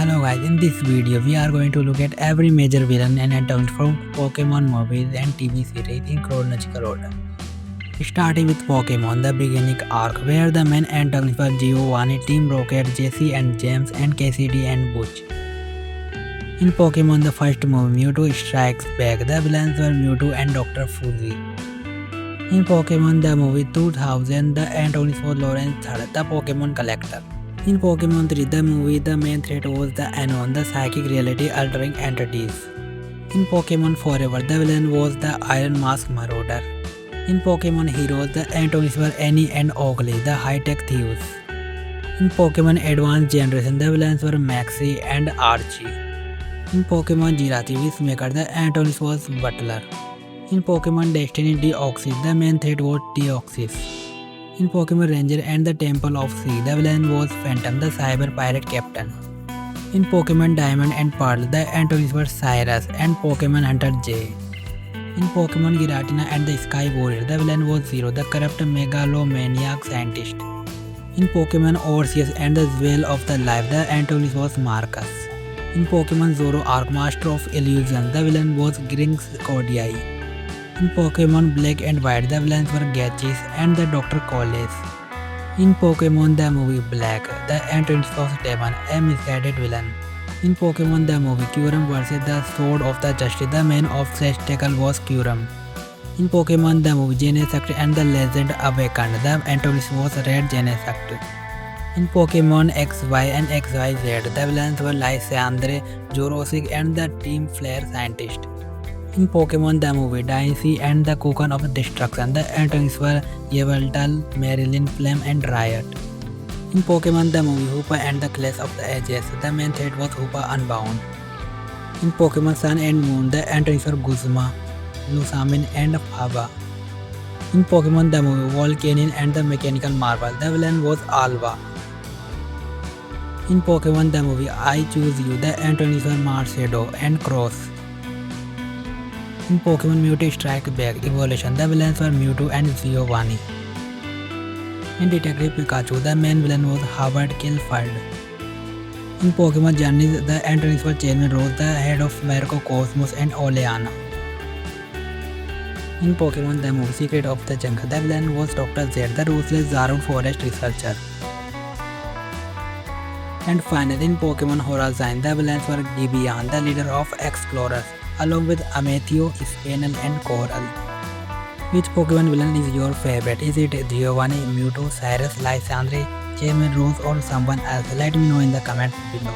Hello guys, in this video we are going to look at every major villain and antagonist from Pokemon movies and TV series in chronological order. Starting with Pokemon, the beginning arc where the main antagonists were Giovanni, Team Rocket, Jesse and James and Cassidy and Butch. In Pokemon the first movie, Mewtwo Strikes Back, the villains were Mewtwo and Dr. Fuzzy. In Pokemon the movie 2000, the antagonist was Lawrence III, the Pokemon Collector. In Pokemon 3, the movie, the main threat was the Anon, the psychic reality altering entities. In Pokemon Forever, the villain was the Iron Mask Marauder. In Pokemon Heroes, the antagonists were Annie and Oakley, the high-tech thieves. In Pokemon Advanced Generation, the villains were Maxie and Archie. In Pokemon Jirachi Peacemaker, the antagonist was Butler. In Pokemon Destiny Deoxys, the main threat was Deoxys. In Pokemon Ranger and the Temple of Sea, the villain was Phantom, the cyber pirate captain. In Pokemon Diamond and Pearl, the antagonists were Cyrus and Pokemon Hunter J. In Pokemon Giratina and the Sky Warrior, the villain was Zero, the corrupt megalomaniac scientist. In Pokemon Arceus and the Jewel of the Life, the antagonist was Marcus. In Pokemon Zoro Arc Master of Illusion, the villain was Grinx Cordiai. In Pokemon Black and White, the villains were Gachis and the Dr. Colles. In Pokemon the movie Black, the antagonist was Devon, a misguided villain. In Pokemon the movie Kyurem vs. the Sword of the Justice, the main obstacle was Kyurem. In Pokemon the movie Genesect and the Legend Awakened, the antagonist was Red Genesect. In Pokemon XY and XYZ, the villains were Lysandre, Jurassic and the Team Flare scientist. In Pokemon the movie Dicey and the Cocoon of Destruction, the antagonists were Yveltal, Marilyn, Flame and Riot. In Pokemon the movie Hoopa and the Clash of the Ages, the main threat was Hoopa Unbound. In Pokemon Sun and Moon, the antagonists were Guzma, Lusamin and Faba. In Pokemon the movie Volcanion and the Mechanical Marvel, the villain was Alva. In Pokemon the movie I Choose You, the antagonists were Marshadow and Cross. In Pokemon Mewtwo Strikes Back Evolution, the villains were Mewtwo and Giovanni. In Detective Pikachu, the main villain was Howard Kilfield. In Pokemon Journeys, the antagonists were Chairman Rose, the head of Merco Cosmos and Oleana. In Pokemon the movie Secret of the Jungle, the villain was Dr. Zed, the ruthless Zarude forest researcher. And finally, in Pokemon Horizon, the villains were Gideon, the leader of explorers, along with Amethyst, Spinel and Coral. Which Pokemon villain is your favorite? Is it Giovanni, Mewtwo, Cyrus, Lysandre, Chairman Rose or someone else? Let me know in the comments below.